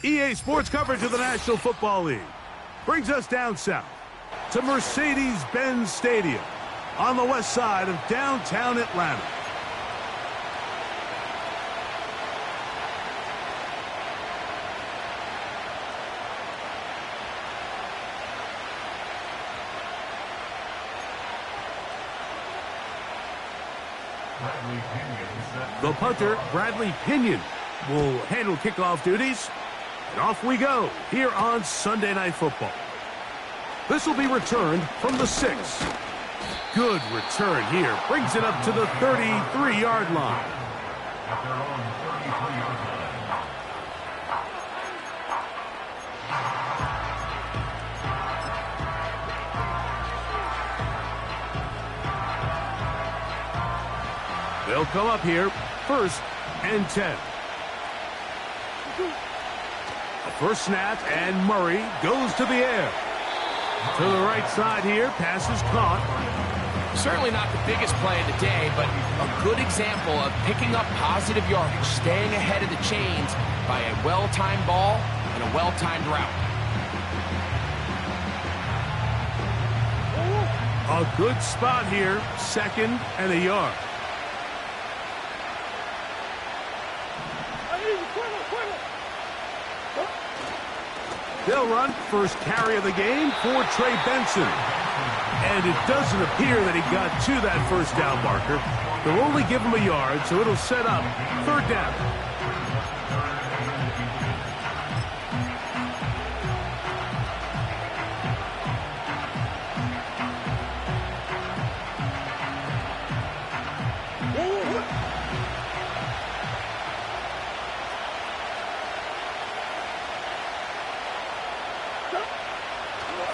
EA Sports coverage of the National Football League brings us down south to Mercedes-Benz Stadium on the west side of downtown Atlanta. The punter, Bradley Pinion, will handle kickoff duties. And off we go here on Sunday Night Football. This will be returned from the 6. Good return here. Brings it up to the 33-yard line. They'll come up here, 1st and 10. A first snap, and Murray goes to the air. To the right side here, pass is caught. Certainly not the biggest play of the day, but a good example of picking up positive yardage, staying ahead of the chains by a well-timed ball and a well-timed route. A good spot here, 2nd and a yard. They'll run first carry of the game for Trey Benson. And it doesn't appear that he got to that first down marker. They'll only give him a yard, so it'll set up 3rd down.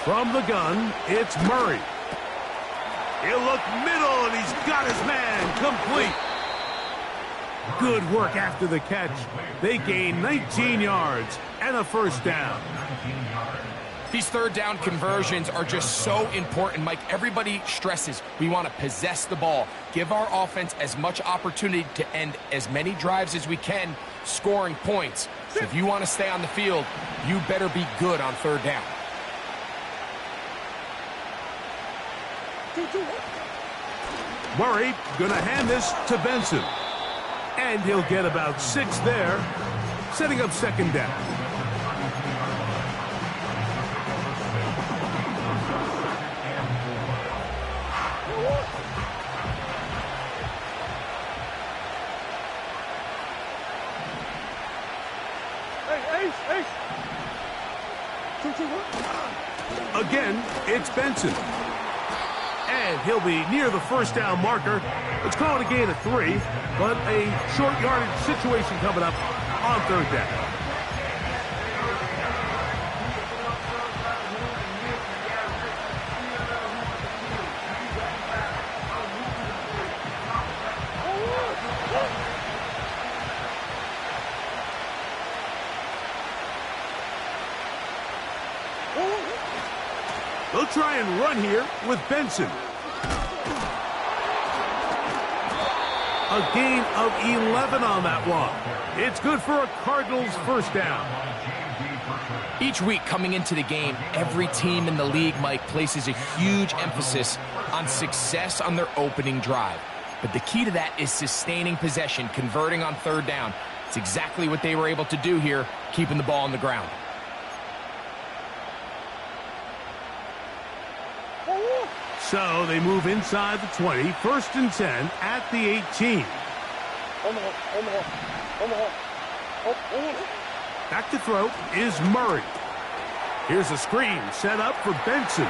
From the gun, it's Murray. He'll look middle, and he's got his man complete. Good work after the catch. They gain 19 yards and a first down. These 3rd down conversions are just so important, Mike. Everybody stresses we want to possess the ball, give our offense as much opportunity to end as many drives as we can, scoring points. So if you want to stay on the field, you better be good on 3rd down. Murray going to hand this to Benson. And he'll get about 6 there, setting up 2nd down. Again, it's Benson. And he'll be near the first down marker. Let's call it a gain of 3, but a short yardage situation coming up on 3rd down. They'll try and run here with Benson. A gain of 11 on that one. It's good for a Cardinals first down. Each week coming into the game, every team in the league, Mike, places a huge emphasis on success on their opening drive. But the key to that is sustaining possession, converting on 3rd down. It's exactly what they were able to do here, keeping the ball on the ground. So they move inside the 20, 1st and 10 at the 18. Back to throw is Murray. Here's a screen set up for Benson.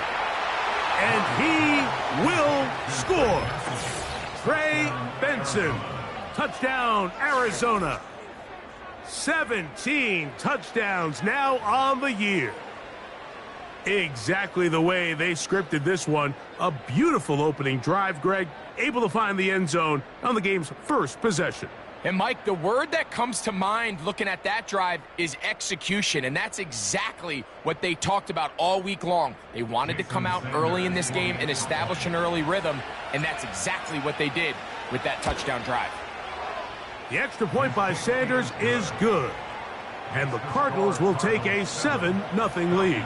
And he will score. Trey Benson. Touchdown, Arizona. 17 touchdowns now on the year. Exactly the way they scripted this one. A beautiful opening drive, Greg. Able to find the end zone on the game's first possession. And, Mike, the word that comes to mind looking at that drive is execution, and that's exactly what they talked about all week long. They wanted to come out early in this game and establish an early rhythm, and that's exactly what they did with that touchdown drive. The extra point by Sanders is good. And the Cardinals will take a 7-0 lead.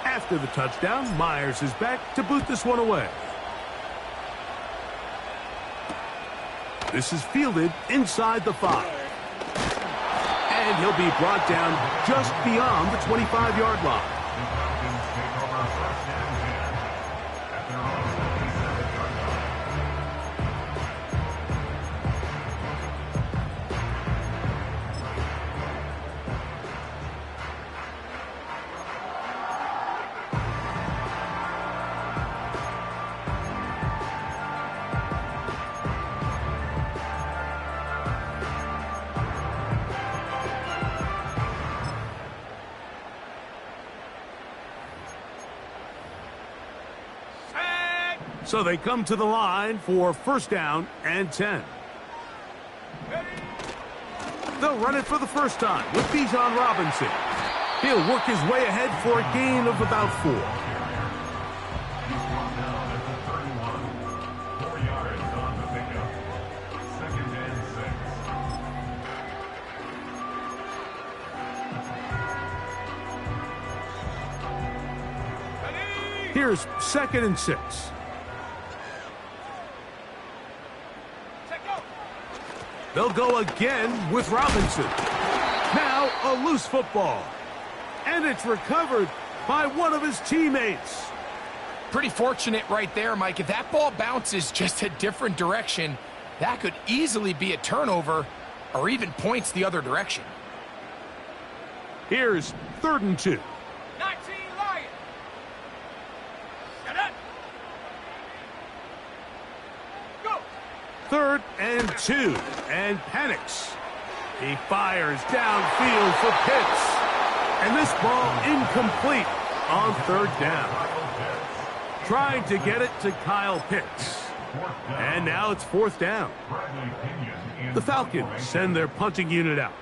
After the touchdown, Myers is back to boot this one away. This is fielded inside the 5. And he'll be brought down just beyond the 25-yard line. So they come to the line for 1st down and 10. They'll run it for the first time with Bijan Robinson. He'll work his way ahead for a gain of about 4. Here's 2nd and 6. They'll go again with Robinson. Now a loose football. And it's recovered by one of his teammates. Pretty fortunate right there, Mike. If that ball bounces just a different direction, that could easily be a turnover or even points the other direction. Here's 3rd and 2. 19 Lions. Shut up. Go. 3rd and 2, and panics. He fires downfield for Pitts. And this ball incomplete on 3rd down. Trying to get it to Kyle Pitts. And now it's 4th down. The Falcons send their punting unit out.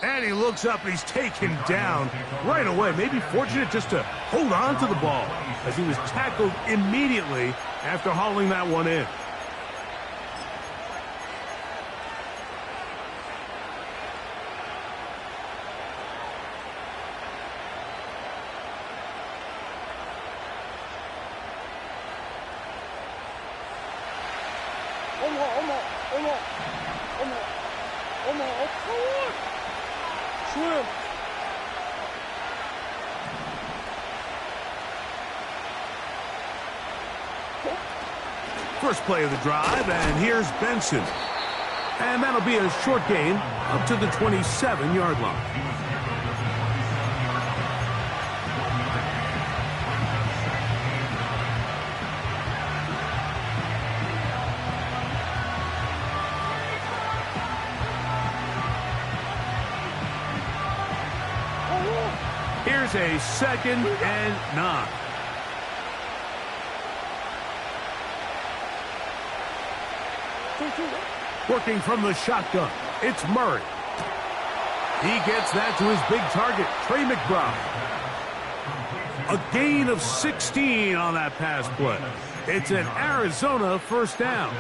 And he looks up and he's taken down right away. Maybe fortunate just to hold on to the ball as he was tackled immediately after hauling that one in. First play of the drive, and here's Benson. And that'll be a short gain up to the 27-yard line. Here's a 2nd and 9. Working from the shotgun, it's Murray. He gets that to his big target, Trey McBride. A gain of 16 on that pass play. It's an Arizona 1st down.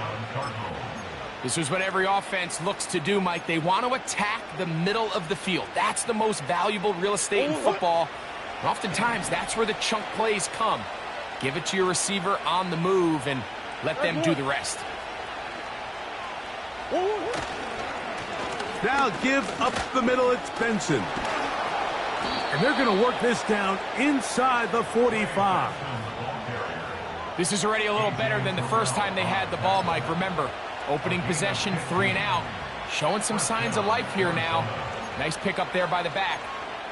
This is what every offense looks to do, Mike. They want to attack the middle of the field. That's the most valuable real estate in football. And oftentimes, that's where the chunk plays come. Give it to your receiver on the move and let them do the rest. Now give up the middle, it's Benson. And they're going to work this down inside the 45. This is already a little better than the first time they had the ball, Mike. Remember, opening possession, 3 and out. Showing some signs of life here now. Nice pick up there by the back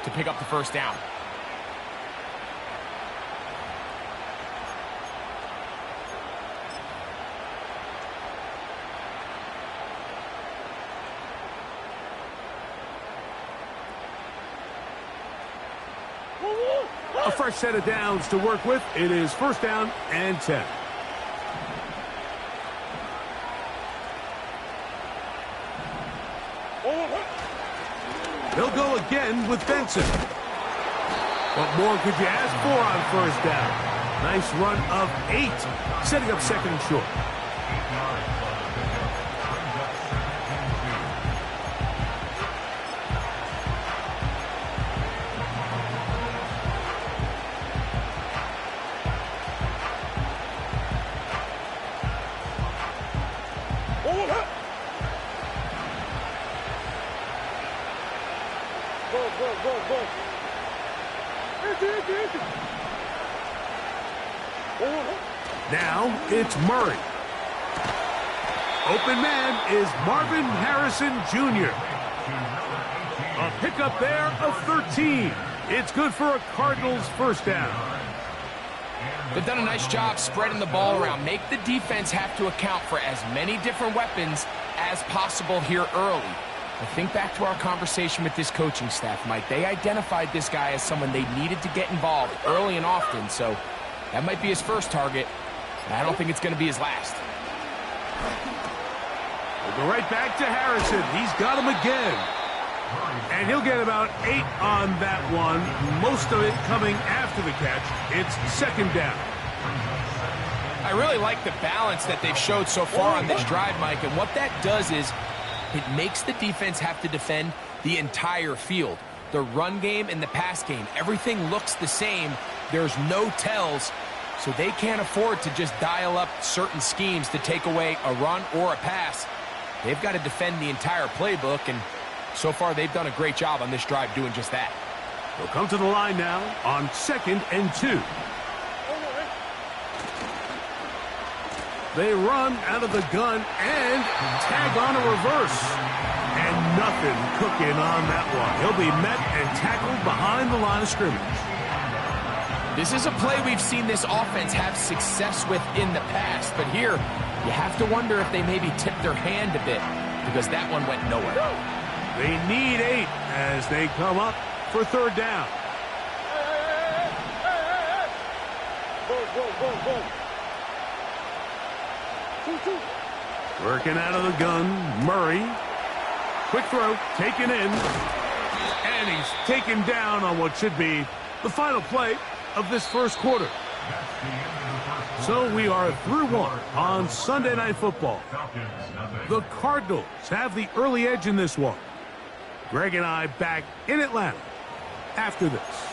to pick up the 1st down. A fresh set of downs to work with. It is 1st down and 10. They'll go again with Benson. What more could you ask for on first down? Nice run of 8, setting up second and short. Now it's Murray. Open man is Marvin Harrison Jr. A pickup there of 13. It's good for a Cardinals first down. They've done a nice job spreading the ball around. Make the defense have to account for as many different weapons as possible here early. But think back to our conversation with this coaching staff, Mike. They identified this guy as someone they needed to get involved early and often, so that might be his first target, and I don't think it's going to be his last. We'll go right back to Harrison. He's got him again. And he'll get about 8 on that one, most of it coming after the catch. It's second down. I really like the balance that they've showed so far on this drive, Mike, and what that does is it makes the defense have to defend the entire field. The run game and the pass game, everything looks the same. There's no tells, so they can't afford to just dial up certain schemes to take away a run or a pass. They've got to defend the entire playbook, and so far they've done a great job on this drive doing just that. They'll come to the line now on 2nd and 2. They run out of the gun and tag on a reverse. And nothing cooking on that one. He'll be met and tackled behind the line of scrimmage. This is a play we've seen this offense have success with in the past, but here you have to wonder if they maybe tipped their hand a bit because that one went nowhere. They need 8 as they come up for third down. Working out of the gun, Murray. Quick throw, taken in. And he's taken down on what should be the final play of this first quarter. So we are through one on Sunday Night Football. The Cardinals have the early edge in this one. Greg and I back in Atlanta after this.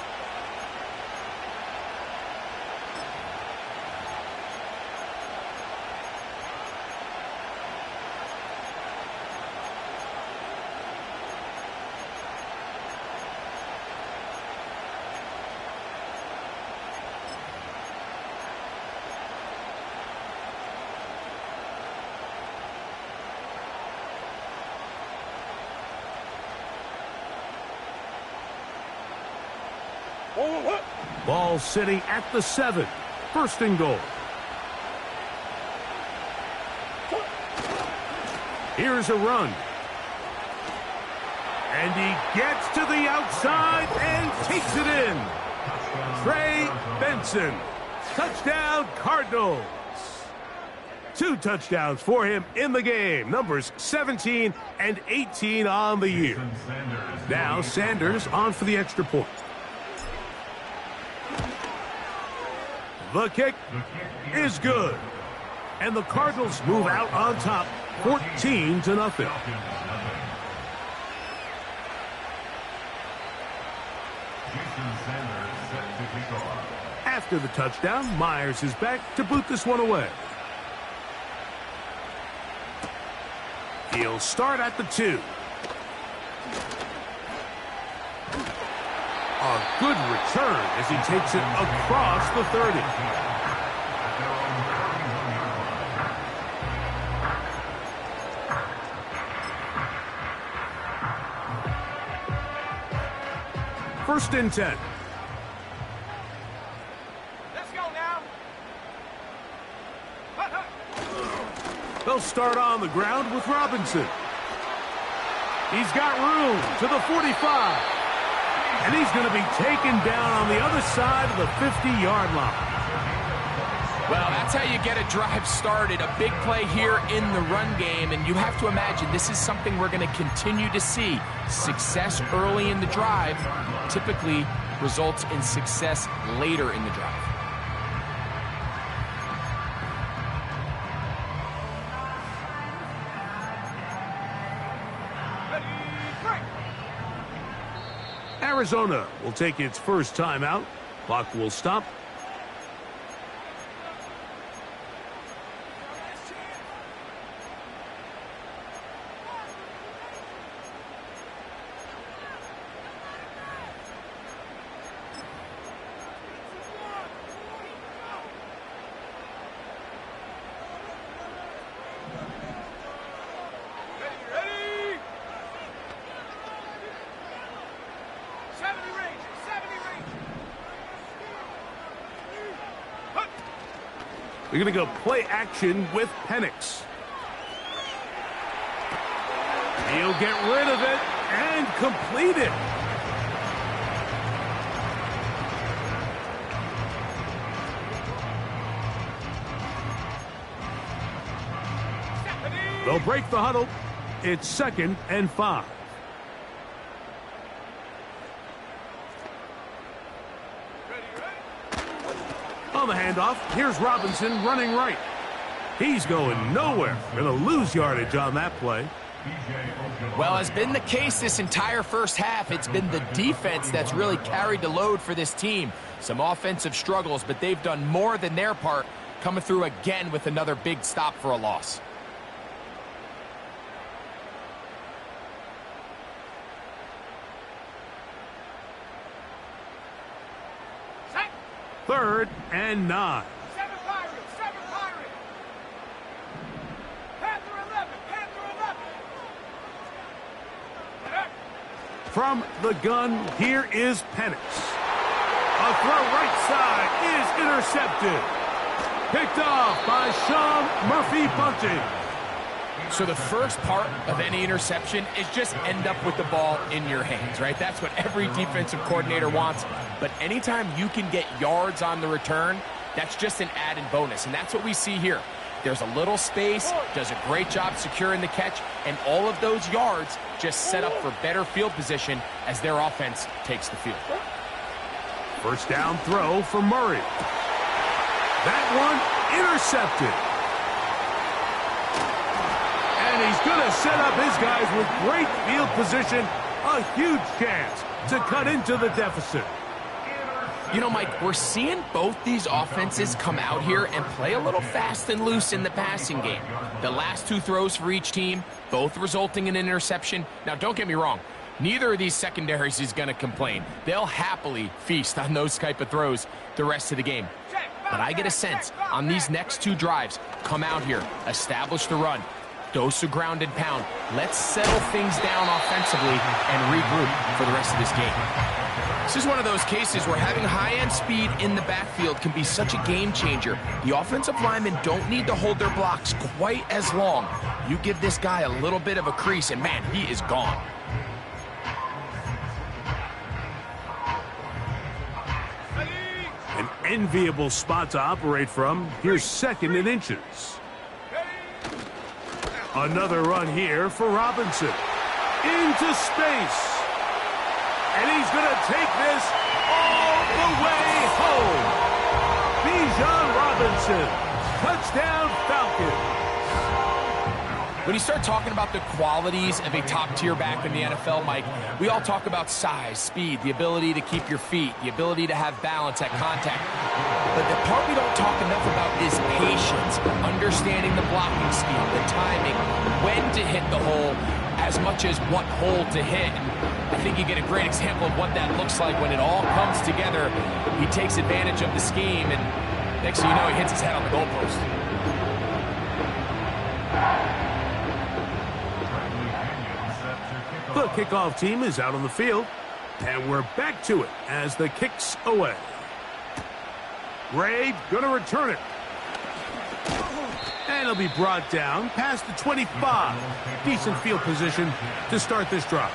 Ball sitting at the 7. First and goal. Here's a run. And he gets to the outside and takes it in. Trey Benson. Touchdown, Cardinals. 2 touchdowns for him in the game. Numbers 17 and 18 on the year. Now Sanders on for the extra point. The kick is good. And the Cardinals move out on top 14-0. After the touchdown, Myers is back to boot this one away. He'll start at the 2. A good return as he takes it across the 30. First and 10. Let's go now. They'll start on the ground with Robinson. He's got room to the 45. And he's going to be taken down on the other side of the 50-yard line. Well, that's how you get a drive started. A big play here in the run game, and you have to imagine this is something we're going to continue to see. Success early in the drive typically results in success later in the drive. Arizona will take its first timeout. Clock will stop. They're going to go play action with Penix. He'll get rid of it and complete it. They'll break the huddle. It's 2nd and 5. On the handoff, here's Robinson running right. He's going nowhere. Going to lose yardage on that play. Well, has been the case this entire first half. It's been the defense that's really carried the load for this team. Some offensive struggles, but they've done more than their part, coming through again with another big stop for a loss. Third and 9. 7 Pirate, 7 Pirate. Panther 11, Panther 11. From the gun, here is Penix. A throw right side is intercepted. Picked off by Sean Murphy-Bunting. So the first part of any interception is just end up with the ball in your hands, right? That's what every defensive coordinator wants. But anytime you can get yards on the return, that's just an added bonus. And that's what we see here. There's a little space, does a great job securing the catch, and all of those yards just set up for better field position as their offense takes the field. First down throw for Murray. That one intercepted. And he's going to set up his guys with great field position. A huge chance to cut into the deficit. You know, Mike, we're seeing both these offenses come out here and play a little fast and loose in the passing game. The last 2 throws for each team, both resulting in an interception. Now, don't get me wrong. Neither of these secondaries is going to complain. They'll happily feast on those type of throws the rest of the game. But I get a sense on these next 2 drives, come out here, establish the run, dose of ground and pound. Let's settle things down offensively and regroup for the rest of this game. This is one of those cases where having high-end speed in the backfield can be such a game changer. The offensive linemen don't need to hold their blocks quite as long. You give this guy a little bit of a crease, and man, he is gone. An enviable spot to operate from. Here's 2nd and inches. Another run here for Robinson. Into space. And he's going to take this all the way home. Bijan Robinson. Touchdown Falcons. When you start talking about the qualities of a top-tier back in the NFL, Mike, we all talk about size, speed, the ability to keep your feet, the ability to have balance at contact. But the part we don't talk enough about is patience, understanding the blocking scheme, the timing, when to hit the hole, as much as what hole to hit. And I think you get a great example of what that looks like when it all comes together. He takes advantage of the scheme, and next thing you know, he hits his head on the goalpost. The kickoff team is out on the field, and we're back to it as the kick's away. Ray gonna return it. And it'll be brought down past the 25. Decent field position to start this drive.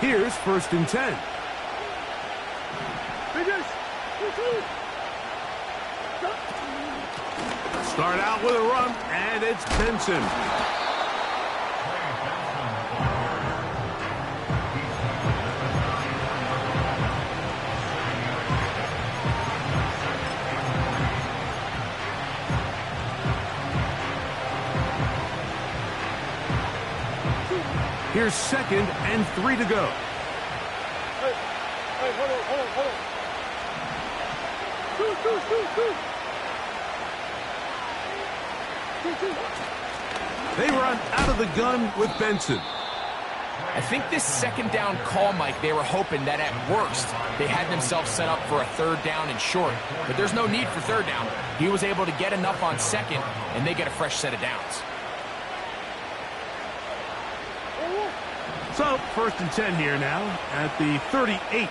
Here's 1st and 10. Start out with a run, and it's Benson. Here's 2nd and 3 to go. Hey, hold on. They run out of the gun with Benson. I think this 2nd down call, Mike, they were hoping that at worst they had themselves set up for a 3rd down and short. But there's no need for 3rd down. He was able to get enough on 2nd, and they get a fresh set of downs. So, 1st and 10 here now at the 38.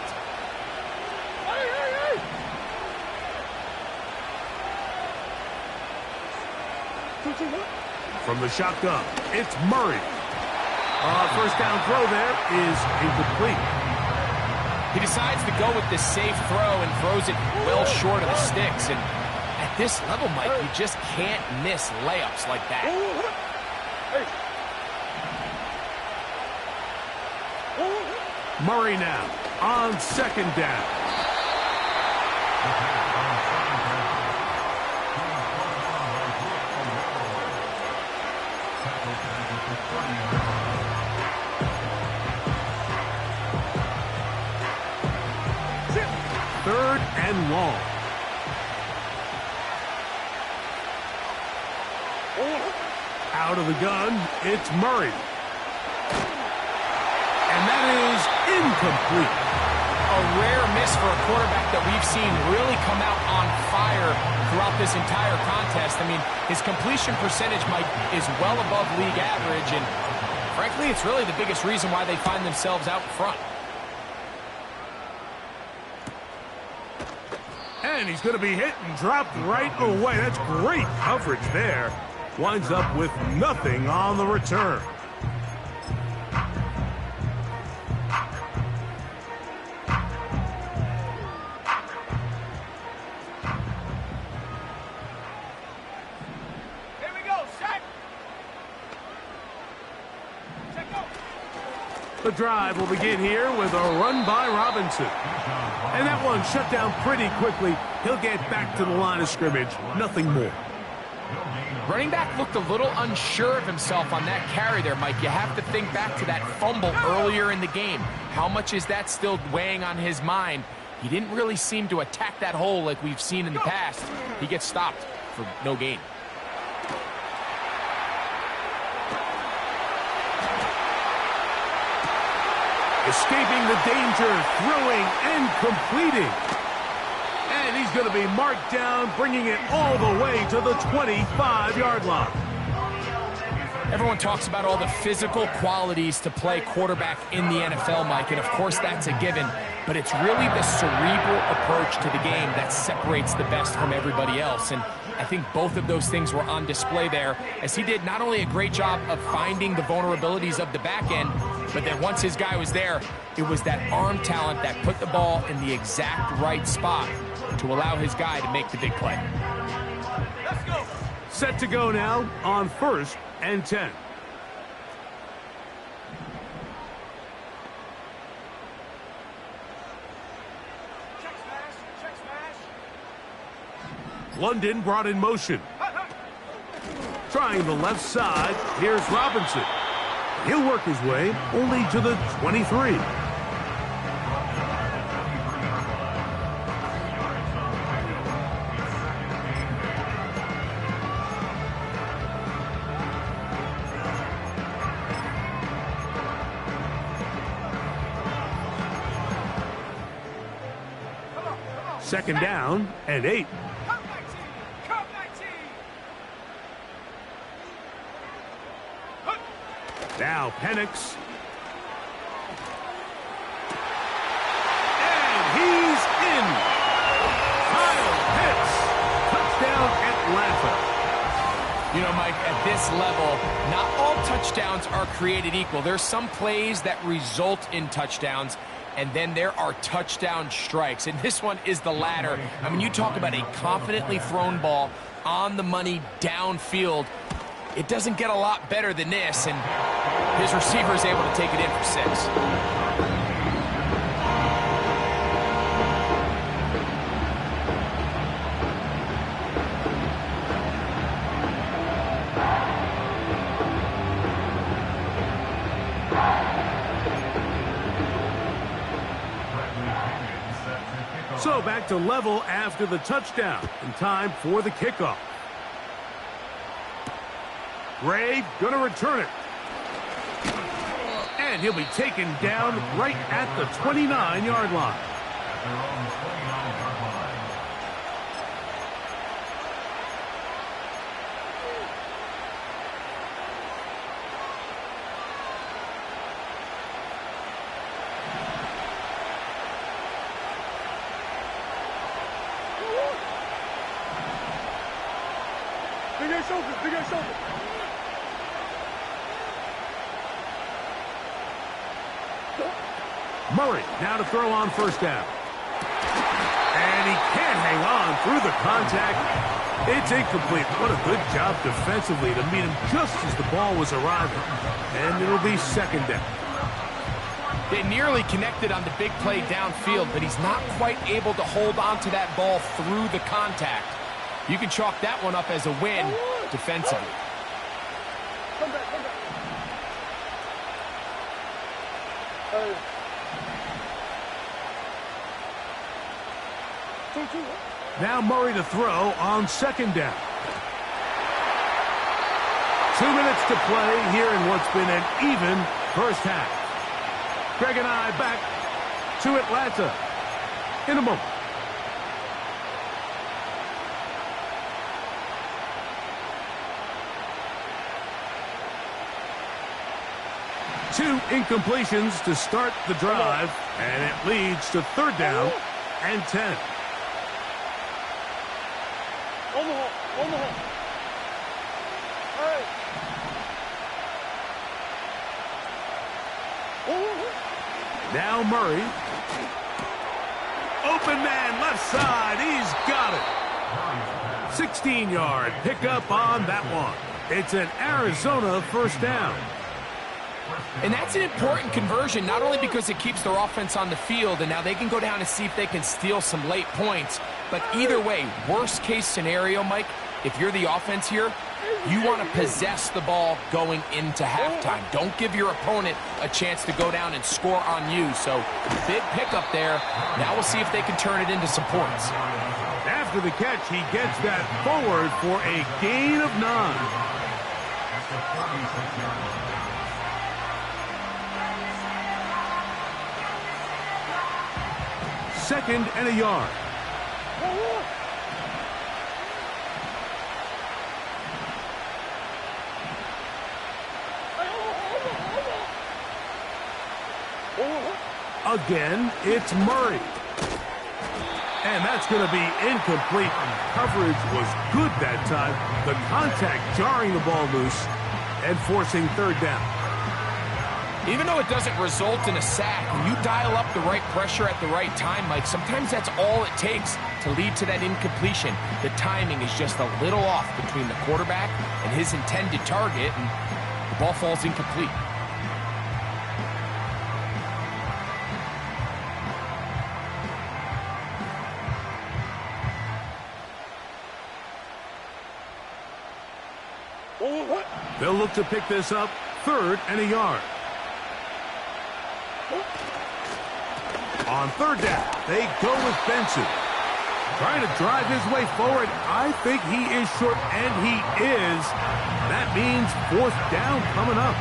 From the shotgun, it's Murray. 1st down throw there is incomplete. He decides to go with the safe throw and throws it well short of the sticks. And at this level, Mike, you just can't miss layups like that. Murray now on 2nd down. Third and long. Out of the gun, it's Murray. And that is incomplete. A rare miss for a quarterback that we've seen really come out on fire throughout this entire contest. I mean, his completion percentage, Mike, is well above league average, and frankly, it's really the biggest reason why they find themselves out front. And he's going to be hit and dropped right away. That's great coverage there. Winds up with nothing on the return. Here we go, set. Check go. The drive will begin here with a run by Robinson. And that one shut down pretty quickly. He'll get back to the line of scrimmage. Nothing more. Running back looked a little unsure of himself on that carry there, Mike. You have to think back to that fumble earlier in the game. How much is that still weighing on his mind? He didn't really seem to attack that hole like we've seen in the past. He gets stopped for no gain. Escaping the danger, throwing and completing. And he's going to be marked down, bringing it all the way to the 25-yard line. Everyone talks about all the physical qualities to play quarterback in the NFL, Mike, and of course that's a given, but it's really the cerebral approach to the game that separates the best from everybody else, and I think both of those things were on display there, as he did not only a great job of finding the vulnerabilities of the back end, but then once his guy was there, it was that arm talent that put the ball in the exact right spot to allow his guy to make the big play. Let's go. Set to go now on 1st and 10. Check smash. Check smash. London brought in motion. Trying the left side, here's Robinson. He'll work his way only to the 23. Second down and 8. Come 19. Come 19. Now Penix. And he's in. Kyle Pitts. Touchdown Atlanta. You know, Mike, at this level, not all touchdowns are created equal. There's some plays that result in touchdowns, and then there are touchdown strikes. And this one is the latter. I mean, you talk about a confidently thrown ball on the money downfield. It doesn't get a lot better than this, and his receiver is able to take it in for 6. So back to level after the touchdown, and time for the kickoff. Gray gonna return it. And he'll be taken down right at the 29-yard line. Bigger shoulder. Murray now to throw on first down. And he can't hang on through the contact. It's incomplete. What a good job defensively to meet him just as the ball was arriving. And it'll be second down. They nearly connected on the big play downfield, but he's not quite able to hold on to that ball through the contact. You can chalk that one up as a win defensively. Come back. Now Murray to throw on second down. 2 minutes to play here in what's been an even first half. Greg and I back to Atlanta in a moment. Two incompletions to start the drive, and it leads to third down and 10. On the hole. Hey. Now Murray. Open man, left side. He's got it. 16-yard pickup on that one. It's an Arizona first down. And that's an important conversion, not only because it keeps their offense on the field, and now they can go down and see if they can steal some late points. But either way, worst case scenario, Mike, if you're the offense here, you want to possess the ball going into halftime. Don't give your opponent a chance to go down and score on you. So big pickup there. Now we'll see if they can turn it into some points. After the catch, he gets that forward for a gain of 9. Second and a yard. Again, it's Murray. And that's going to be incomplete. Coverage was good that time. The contact jarring the ball loose and forcing third down. Even though it doesn't result in a sack, when you dial up the right pressure at the right time, Mike, sometimes that's all it takes to lead to that incompletion. The timing is just a little off between the quarterback and his intended target, and the ball falls incomplete. They'll look to pick this up, third and a yard. On third down, they go with Benson. Trying to drive his way forward. I think he is short, and he is. That means fourth down coming up.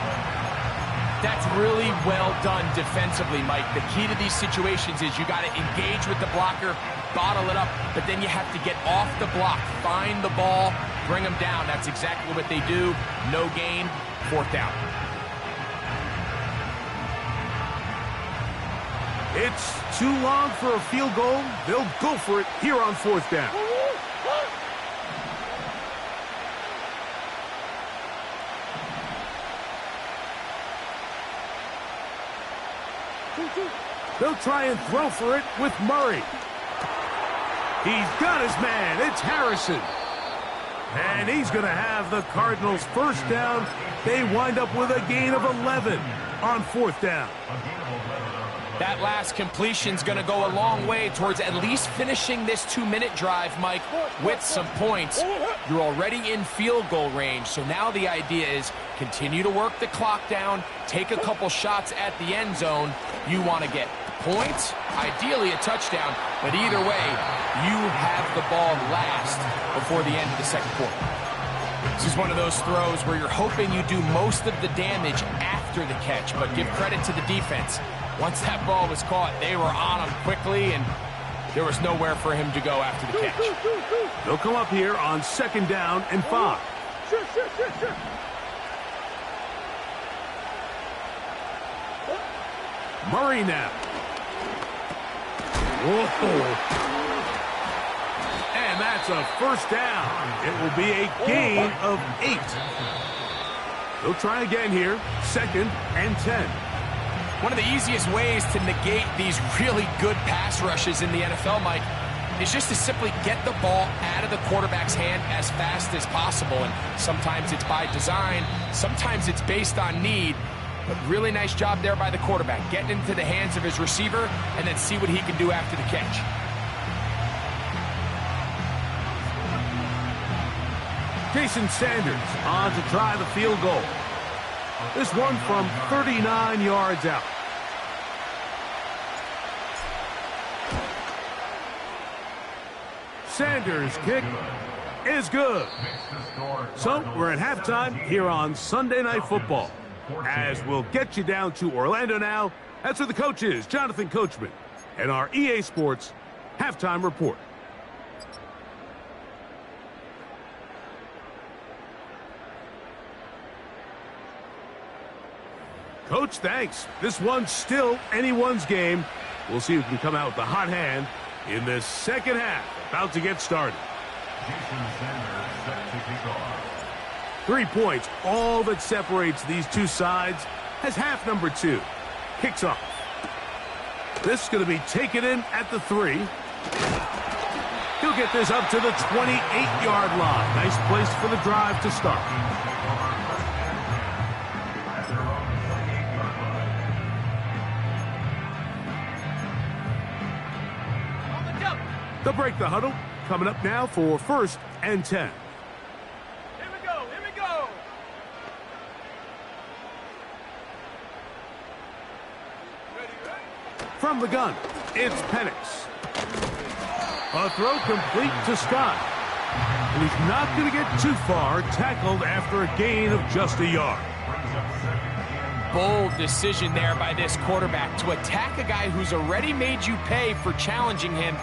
That's really well done defensively, Mike. The key to these situations is you got to engage with the blocker, bottle it up, but then you have to get off the block, find the ball, bring them down. That's exactly what they do. No gain, fourth down. It's too long for a field goal. They'll go for it here on fourth down. 2-2. They'll try and throw for it with Murray. He's got his man. It's Harrison. And he's going to have the Cardinals first down. They wind up with a gain of 11 on fourth down. That last completion's going to go a long way towards at least finishing this 2-minute drive, Mike, with some points. You're already in field goal range, so now the idea is continue to work the clock down, take a couple shots at the end zone. You want to get points, ideally a touchdown, but either way, you have the ball last before the end of the second quarter. This is one of those throws where you're hoping you do most of the damage after the catch, but give credit to the defense. Once that ball was caught, they were on him quickly, and there was nowhere for him to go after the catch. They'll come up here on second down and 5. Shit. Murray now. Whoa. And that's a first down. It will be a gain of 8. They'll try again here. Second and 10. One of the easiest ways to negate these really good pass rushes in the NFL, Mike, is just to simply get the ball out of the quarterback's hand as fast as possible. And sometimes it's by design, sometimes it's based on need. But really nice job there by the quarterback, getting into the hands of his receiver and then see what he can do after the catch. Jason Sanders on to try the field goal. This one from 39 yards out. Sanders' kick is good. So we're at halftime here on Sunday Night Football. As we'll get you down to Orlando now, that's where the coach is, Jonathan Coachman, and our EA Sports halftime report. Coach, thanks. This one's still anyone's game. We'll see who can come out with the hot hand in this second half. About to get started. Jason Sanders set to kick off. 3 points, all that separates these two sides, as half number 2 kicks off. This is going to be taken in at the 3. He'll get this up to the 28-yard line. Nice place for the drive to start. They'll break the huddle. Coming up now for first and 10. Here we go. Ready. From the gun, it's Penix. A throw complete to Scott. And he's not going to get too far, tackled after a gain of just a yard. Bold decision there by this quarterback to attack a guy who's already made you pay for challenging him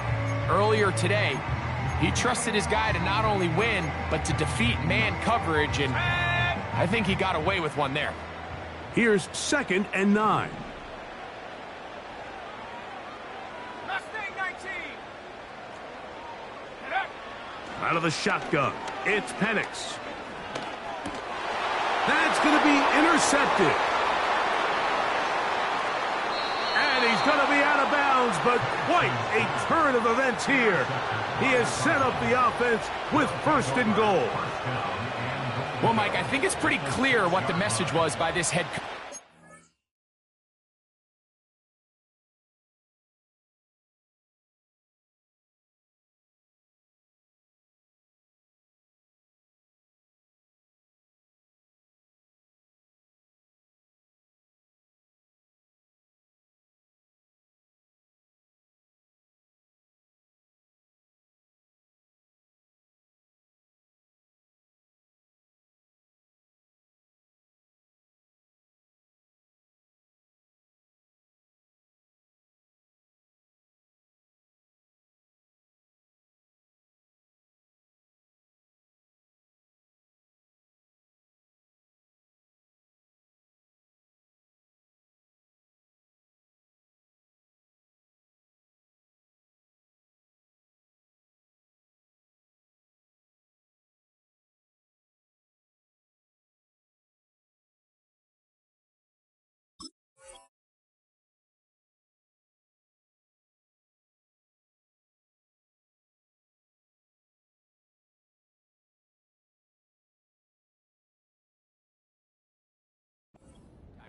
earlier today. He trusted his guy to not only win, but to defeat man coverage, and I think he got away with one there. Here's second and 9. Mustang 19. Out of the shotgun, it's Penix. That's going to be intercepted. And he's going to be out of bounds, but quite a turn of events here. He has set up the offense with first and goal. Well, Mike, I think it's pretty clear what the message was by this head coach.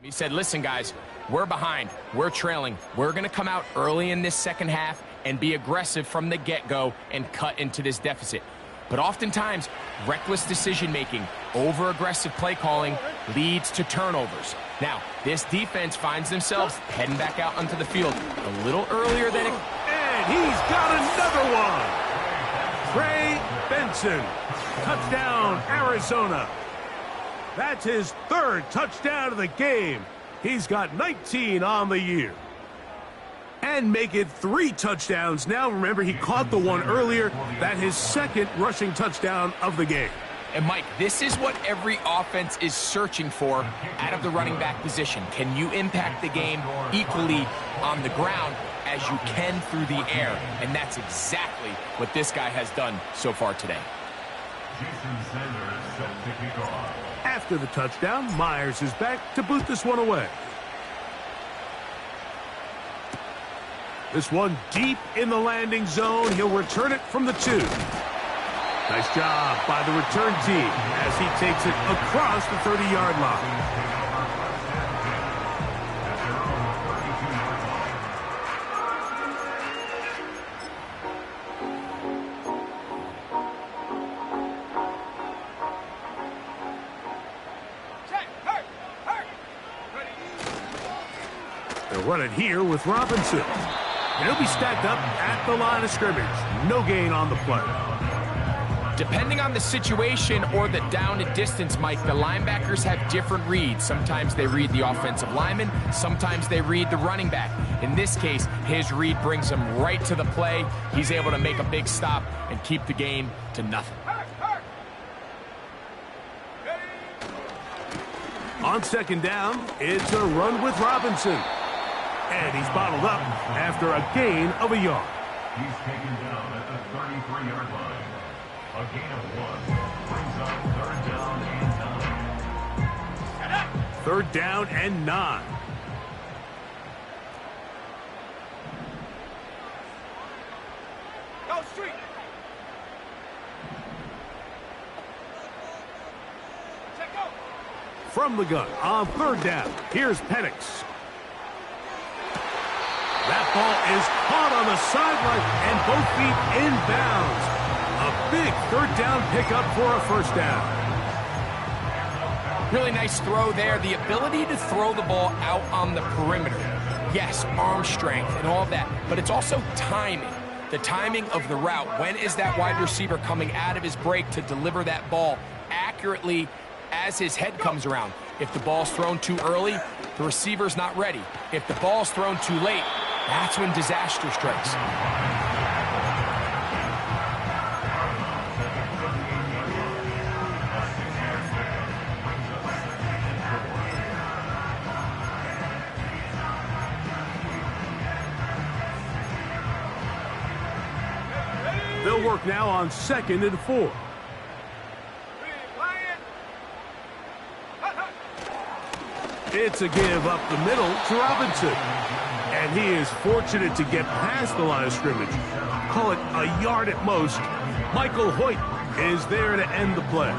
He said, listen, guys, we're behind. We're trailing. We're going to come out early in this second half and be aggressive from the get-go and cut into this deficit. But oftentimes, reckless decision-making, over-aggressive play calling leads to turnovers. Now, this defense finds themselves heading back out onto the field a little earlier than it. And he's got another one. Trey Benson. Touchdown, Arizona. That's his third touchdown of the game. He's got 19 on the year. And make it 3 touchdowns now. Remember, he caught the one earlier. That's his second rushing touchdown of the game. And, Mike, this is what every offense is searching for out of the running back position. Can you impact the game equally on the ground as you can through the air? And that's exactly what this guy has done so far today. After the touchdown, Myers is back to boot this one away. This one deep in the landing zone. He'll return it from the 2. Nice job by the return team as he takes it across the 30-yard line. They'll run it here with Robinson. And he'll be stacked up at the line of scrimmage. No gain on the play. Depending on the situation or the down and distance, Mike, the linebackers have different reads. Sometimes they read the offensive lineman. Sometimes they read the running back. In this case, his read brings him right to the play. He's able to make a big stop and keep the gain to nothing. On second down, it's a run with Robinson. And he's bottled up after a gain of a yard. He's taken down at the 33-yard line. A gain of 1 brings up 3rd down and 9. 3rd down and 9. Go street. Check go. From the gun on 3rd down, here's Penix. That ball is caught on the sideline and both feet inbounds. A big 3rd down pickup for a 1st down. Really nice throw there. The ability to throw the ball out on the perimeter. Yes, arm strength and all that, but it's also timing. The timing of the route. When is that wide receiver coming out of his break to deliver that ball accurately as his head comes around? If the ball's thrown too early, the receiver's not ready. If the ball's thrown too late, that's when disaster strikes. They'll work now on 2nd and 4. It's a give up the middle to Robinson. And he is fortunate to get past the line of scrimmage. Call it a yard at most. Michael Hoyt is there to end the play.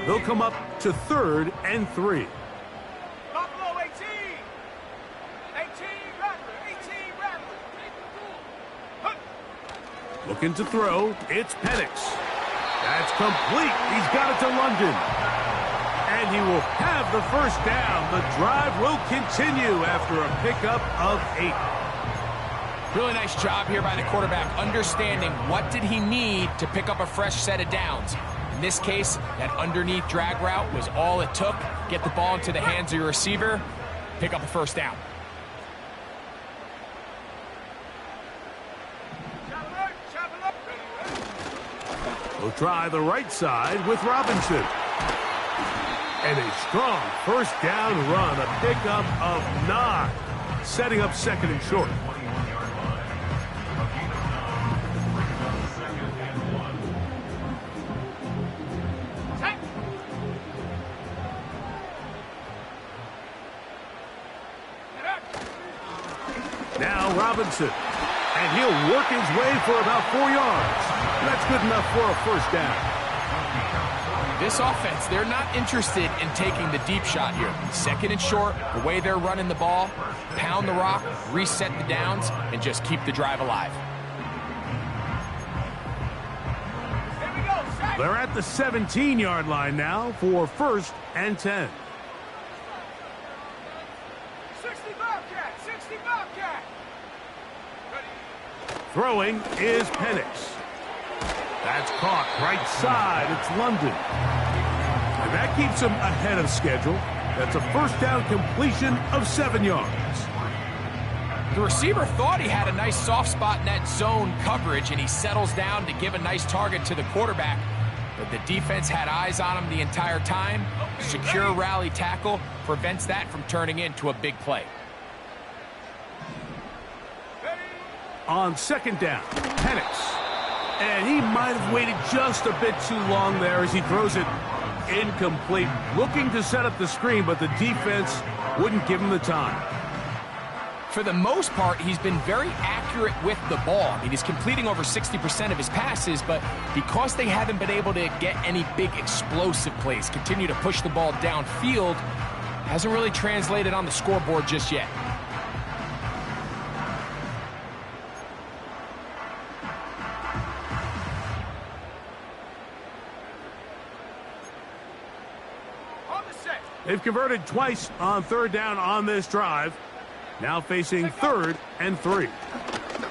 They'll come up to 3rd and 3. Buffalo 18. 18 Rattler. Looking to throw, it's Penix. That's complete. He's got it to London. And he will have the 1st down. The drive will continue after a pickup of 8. Really nice job here by the quarterback, understanding what did he need to pick up a fresh set of downs. In this case, that underneath drag route was all it took. Get the ball into the hands of your receiver, pick up a 1st down. We'll try the right side with Robinson. And a strong 1st down run, a pickup of 9. Setting up 2nd and short. Now Robinson. And he'll work his way for about 4 yards. That's good enough for a first down. This offense, they're not interested in taking the deep shot here. Second and short, the way they're running the ball, pound the rock, reset the downs, and just keep the drive alive. Here we go, set. They're at the 17-yard line now for 1st and 10. 60 Bobcat, 60 Bobcat. Ready. Throwing is Penix. That's caught right side. It's London. And that keeps him ahead of schedule. That's a first down completion of 7 yards. The receiver thought he had a nice soft spot in that zone coverage, and he settles down to give a nice target to the quarterback. But the defense had eyes on him the entire time. Secure rally tackle prevents that from turning into a big play. On 2nd down, Penix. And he might have waited just a bit too long there as he throws it incomplete. Looking to set up the screen, but the defense wouldn't give him the time. For the most part, he's been very accurate with the ball. I mean, he's completing over 60% of his passes, but because they haven't been able to get any big explosive plays, continue to push the ball downfield, hasn't really translated on the scoreboard just yet. They've converted twice on 3rd down on this drive. Now facing 3rd and 3.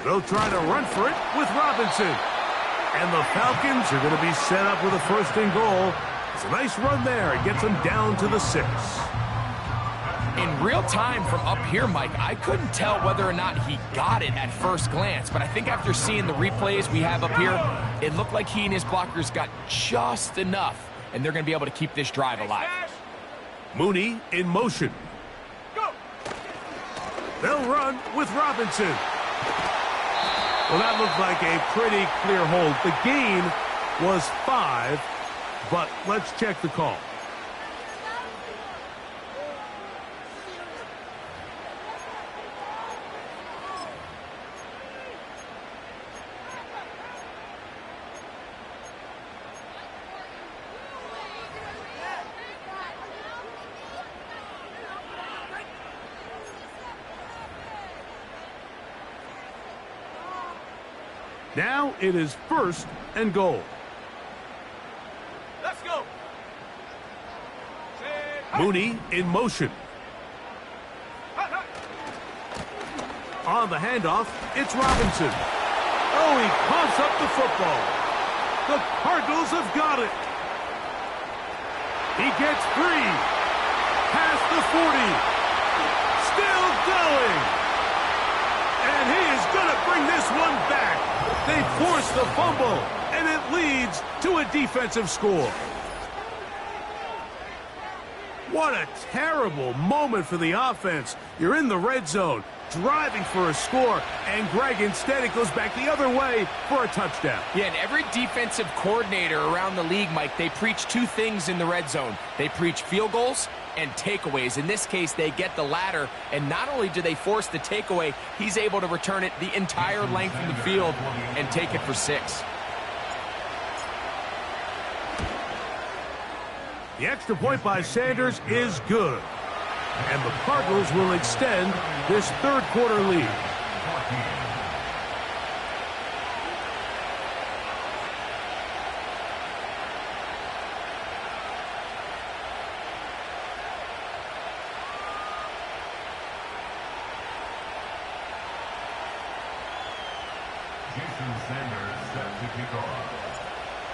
They'll try to run for it with Robinson. And the Falcons are going to be set up with a 1st and goal. It's a nice run there. It gets them down to the 6. In real time from up here, Mike, I couldn't tell whether or not he got it at first glance, but I think after seeing the replays we have up here, it looked like he and his blockers got just enough, and they're going to be able to keep this drive alive. Mooney in motion. Go. They'll run with Robinson. Well, that looked like a pretty clear hold. The gain was 5, but let's check the call. Now it is 1st and goal. Let's go. Mooney in motion. On the handoff, it's Robinson. Oh, he pumps up the football. The Cardinals have got it. He gets 3. Past the 40. Still going. And he is going to bring this one back. They force the fumble, and it leads to a defensive score. What a terrible moment for the offense. You're in the red zone, driving for a score, and Greg, instead it goes back the other way for a touchdown. Yeah, and every defensive coordinator around the league, Mike, they preach 2 things in the red zone. They preach field goals and takeaways. In this case, they get the latter, and not only do they force the takeaway, he's able to return it the entire length of the field and take it for 6. The extra point by Sanders is good. And the Cardinals will extend this 3rd quarter lead.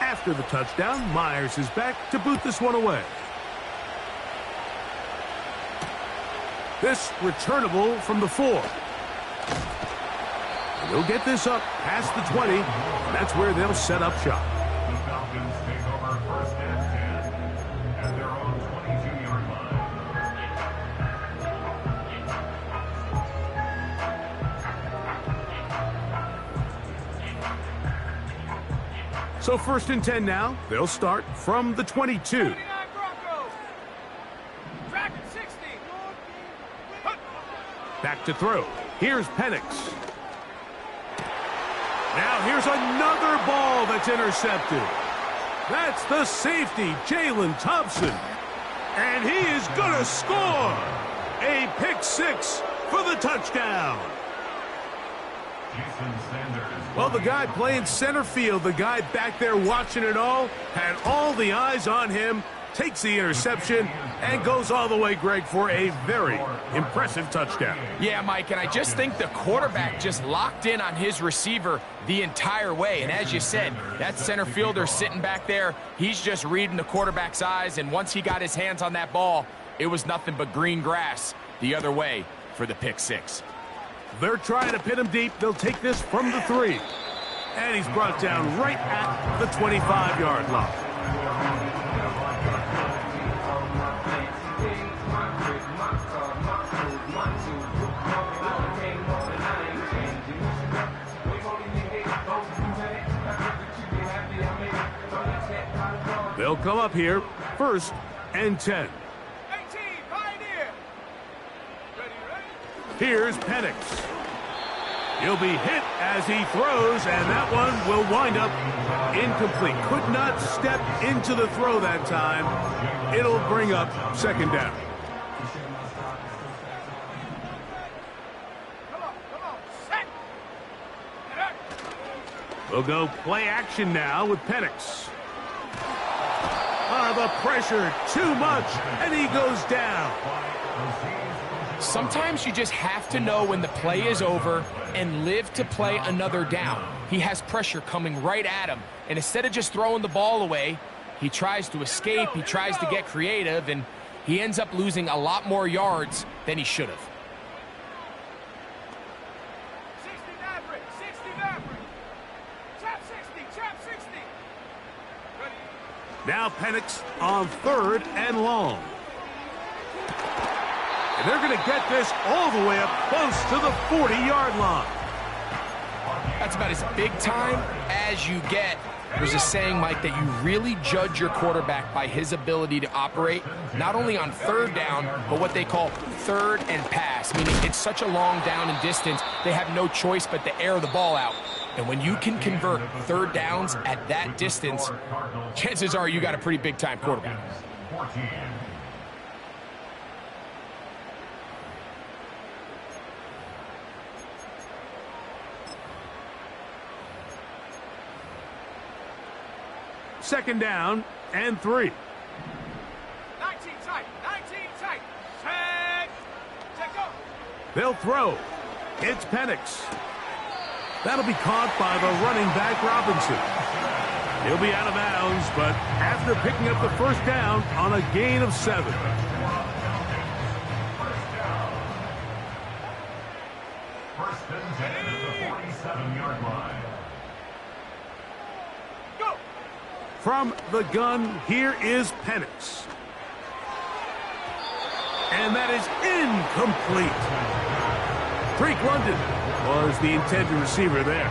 After the touchdown, Myers is back to boot this one away. This returnable from the 4. They'll get this up past the 20. That's where they'll set up shop. The Falcons take over 1st and 10 at their own 22-yard line. So 1st and 10 now. They'll start from the 22. Back to throw. Here's Penix. Now here's another ball that's intercepted. That's the safety, Jalen Thompson. And he is going to score. A pick six for the touchdown. Well, the guy playing center field, the guy back there watching it all, had all the eyes on him, takes the interception, and goes all the way, Greg, for a very impressive touchdown. Yeah, Mike, and I just think the quarterback just locked in on his receiver the entire way. And as you said, that center fielder sitting back there, he's just reading the quarterback's eyes, and once he got his hands on that ball, it was nothing but green grass the other way for the pick six. They're trying to pin him deep. They'll take this from the 3. And he's brought down right at the 25-yard line. They'll come up here, 1st and 10. 18, Pioneer. Ready. Here's Penix. He'll be hit as he throws, and that one will wind up incomplete. Could not step into the throw that time. It'll bring up 2nd down. Come on, set. We'll go play action now with Penix. The pressure, too much, and he goes down. Sometimes you just have to know when the play is over and live to play another down. He has pressure coming right at him, and instead of just throwing the ball away, he tries to escape, he tries to get creative, and he ends up losing a lot more yards than he should have. 60 Maverick. Chap 60. Ready. Now Penix on 3rd and long. And they're going to get this all the way up close to the 40-yard line. That's about as big time as you get. There's a saying, Mike, that you really judge your quarterback by his ability to operate, not only on 3rd down, but what they call 3rd and pass, meaning it's such a long down and distance, they have no choice but to air the ball out. And when you can convert 3rd downs at that distance, chances are you got a pretty big-time quarterback. 14. Second down and 3. 19 tight. Set, go. They'll throw. It's Penix. That'll be caught by the running back, Robinson. He'll be out of bounds, but after picking up the 1st down on a gain of 7. First and 10 at the 47-yard line. Go. From the gun, here is Penix. And that is incomplete. Drake London was the intended receiver there.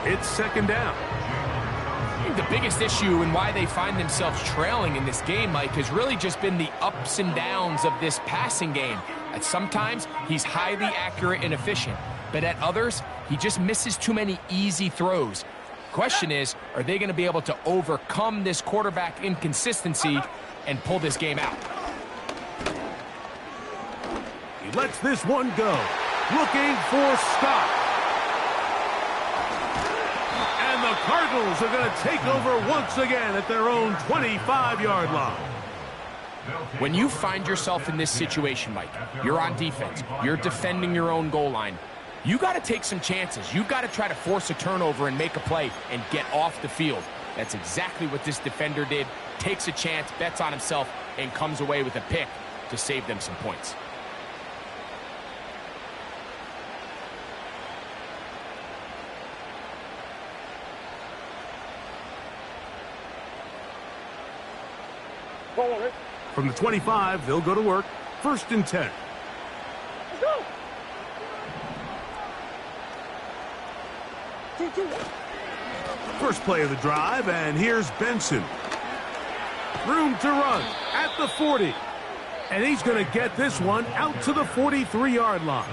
It's 2nd down. I think the biggest issue and why they find themselves trailing in this game, Mike, has really just been the ups and downs of this passing game. At sometimes, he's highly accurate and efficient, but at others, he just misses too many easy throws. Question is, are they going to be able to overcome this quarterback inconsistency and pull this game out? He lets this one go. Looking for stop. And the Cardinals are going to take over once again at their own 25-yard line. When you find yourself in this situation, Mike, you're on defense, you're defending your own goal line, you got to take some chances. You've got to try to force a turnover and make a play and get off the field. That's exactly what this defender did. Takes a chance, bets on himself, and comes away with a pick to save them some points. From the 25, they'll go to work. 1st and 10. Let's go. First play of the drive, and here's Benson. Room to run at the 40. And he's going to get this one out to the 43-yard line.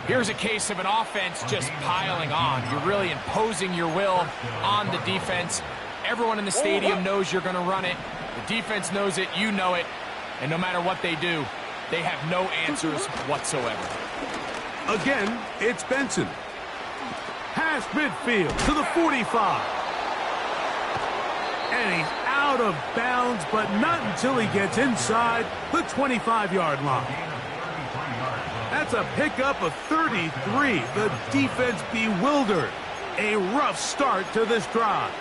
Here's a case of an offense just piling on. You're really imposing your will on the defense. Everyone in the stadium knows you're going to run it. The defense knows it, you know it. And no matter what they do, they have no answers whatsoever. Again, it's Benson. Past midfield to the 45. And he's out of bounds, but not until he gets inside the 25-yard line. That's a pickup of 33. The defense bewildered. A rough start to this drive.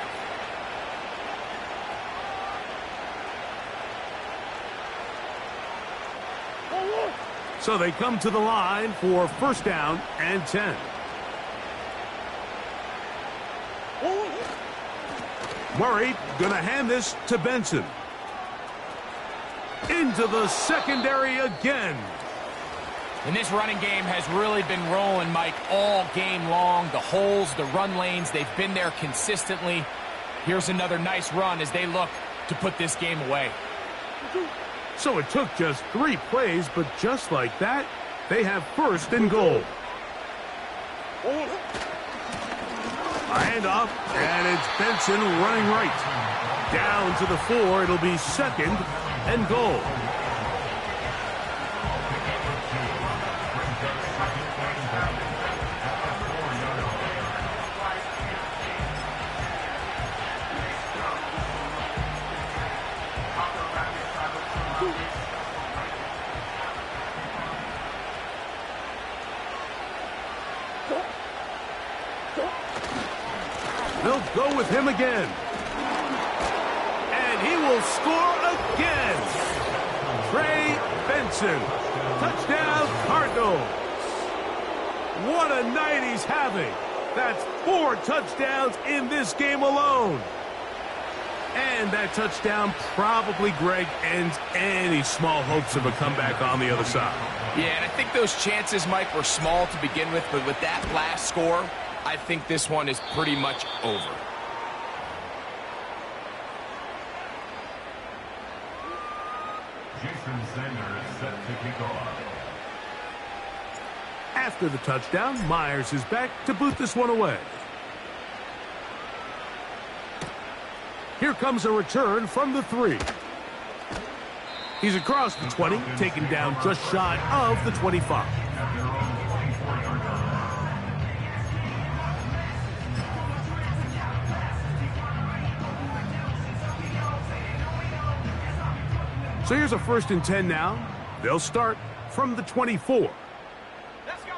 So they come to the line for first down and 10. Murray going to hand this to Benson. Into the secondary again. And this running game has really been rolling, Mike, all game long. The holes, the run lanes, they've been there consistently. Here's another nice run as they look to put this game away. So it took just 3 plays, but just like that, they have first and goal. A handoff, and it's Benson running right. Down to the 4, it'll be second and goal. They'll go with him again. And he will score again. Trey Benson. Touchdown, Cardinals. What a night he's having. That's 4 touchdowns in this game alone. And that touchdown probably, Greg, ends any small hopes of a comeback on the other side. Yeah, and I think those chances, Mike, were small to begin with, but with that last score, I think this one is pretty much over. Jason Sanders set to kick off. After the touchdown, Myers is back to boot this one away. Here comes a return from the 3. He's across the 20, taken down just shy of the 25. So here's a first and 10 now. They'll start from the 24. Let's go.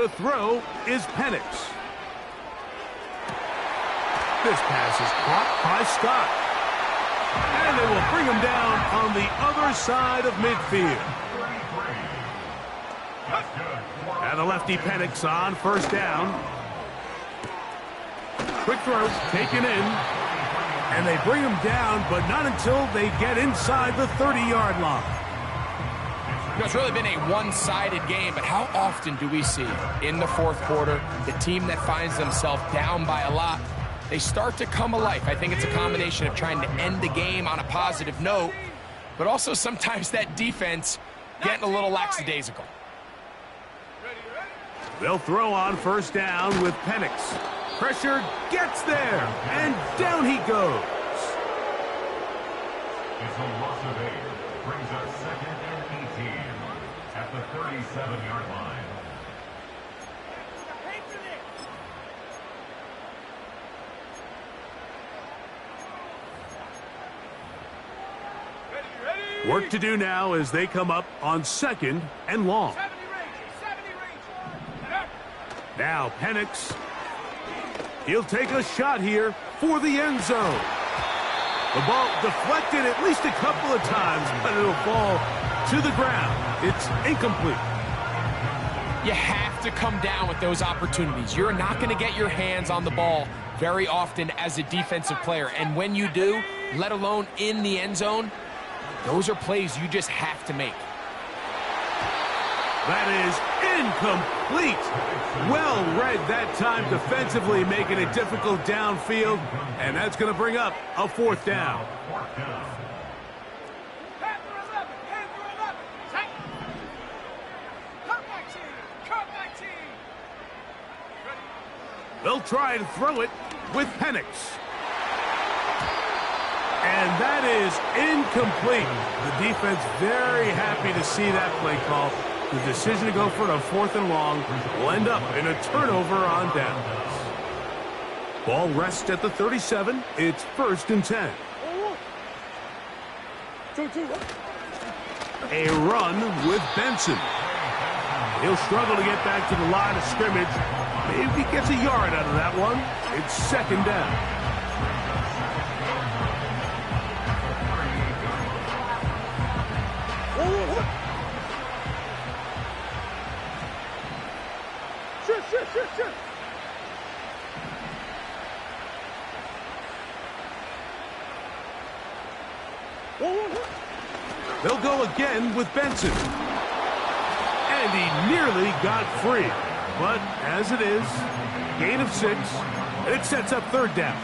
To throw is Penix. This pass is caught by Scott. And they will bring him down on the other side of midfield. And the lefty Penix on first down. Quick throw taken in. And they bring him down, but not until they get inside the 30-yard line. You know, it's really been a one-sided game, but how often do we see in the fourth quarter the team that finds themselves down by a lot, they start to come alive? I think it's a combination of trying to end the game on a positive note, but also sometimes that defense getting a little lackadaisical. They'll throw on first down with Penix. Pressure gets there, and down he goes. It's a loss of 8. Brings up second and 18 at the 37-yard line. Work to do now as they come up on second and long. 70 range. Now Penix. He'll take a shot here for the end zone. The ball deflected at least a couple of times, but it'll fall to the ground. It's incomplete. You have to come down with those opportunities. You're not going to get your hands on the ball very often as a defensive player. And when you do, let alone in the end zone, those are plays you just have to make. That is incomplete. Well read that time defensively, making it difficult downfield. And that's going to bring up a fourth down. try and throw it with Penix. And that is incomplete. The defense very happy to see that play call. The decision to go for it on 4th and long will end up in a turnover on downs. Ball rests at the 37. It's 1st and 10. A run with Benson. He'll struggle to get back to the line of scrimmage. Maybe he gets a yard out of that one. It's 2nd down. They'll go again with Benson. And he nearly got free. But as it is, gain of 6, and it sets up 3rd down.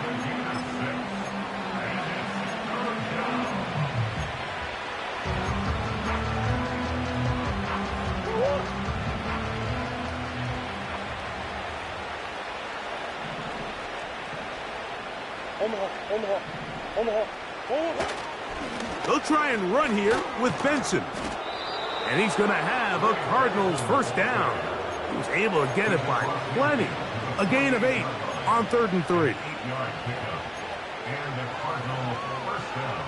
They'll try and run here with Benson. And he's going to have a Cardinals 1st down. He was able to get it by plenty. A gain of 8 on 3rd and 3. 8-yard pickup. And the Cardinal 1st down.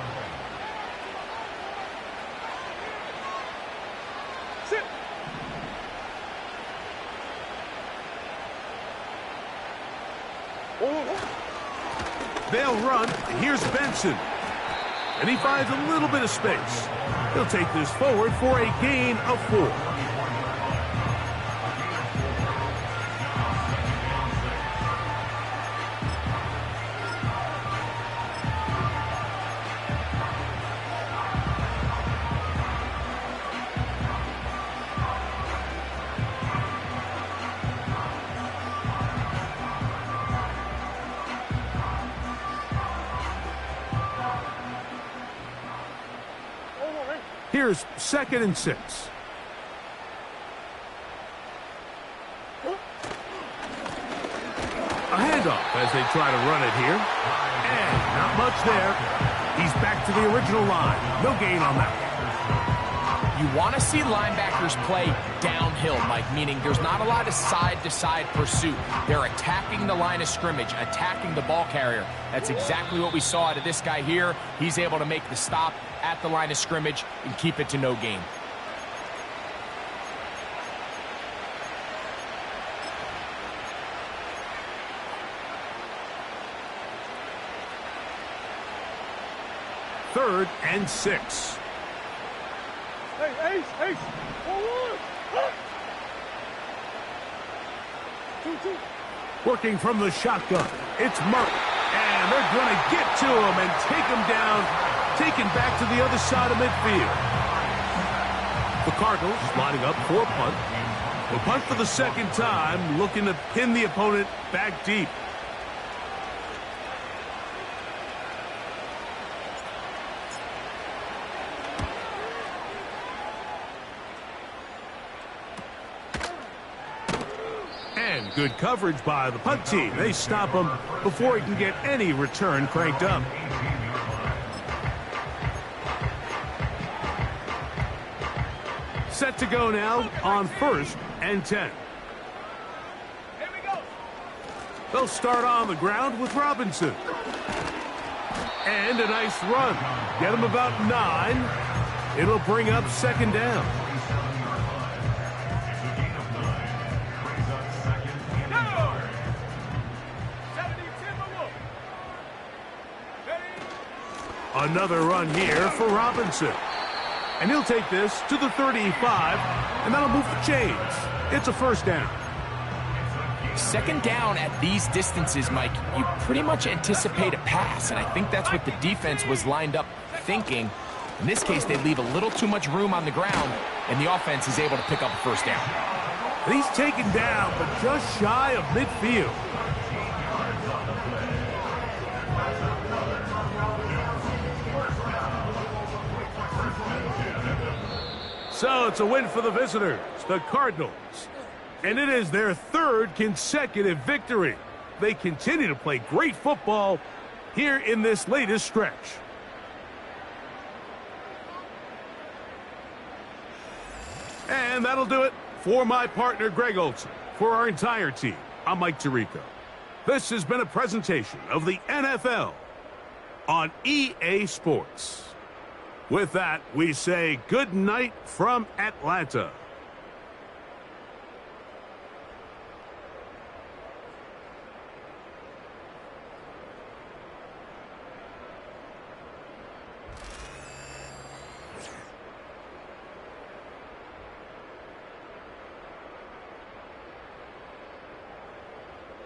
Sit. They'll run. Here's Benson. And he finds a little bit of space. He'll take this forward for a gain of 4. Here's 2nd and 6. A handoff as they try to run it here. And not much there. He's back to the original line. No gain on that. You want to see linebackers play downhill, Mike, meaning there's not a lot of side-to-side pursuit. They're attacking the line of scrimmage, attacking the ball carrier. That's exactly what we saw out of this guy here. He's able to make the stop at the line of scrimmage and keep it to no gain. Third and 6. Hey, Ace. Working from the shotgun, it's Murray. And they're going to get to him and take him down, taken back to the other side of midfield. The Cardinals lining up for a punt. Will punt for the 2nd time, looking to pin the opponent back deep. And good coverage by the punt team. They stop him before he can get any return cranked up. Set to go now on 1st and 10. Here we go. They'll start on the ground with Robinson. And a nice run. Get him about 9. It'll bring up 2nd down. Another run here for Robinson. And he'll take this to the 35, and that'll move the chains. It's a 1st down. 2nd down at these distances, Mike, you pretty much anticipate a pass, and I think that's what the defense was lined up thinking. In this case, they leave a little too much room on the ground, and the offense is able to pick up a 1st down. And he's taken down, but just shy of midfield. So it's a win for the visitors, the Cardinals. And it is their 3rd consecutive victory. they continue to play great football here in this latest stretch. And that'll do it for my partner, Greg Olson. For our entire team, I'm Mike Tirico. This has been a presentation of the NFL on EA Sports. With that, we say good night from Atlanta.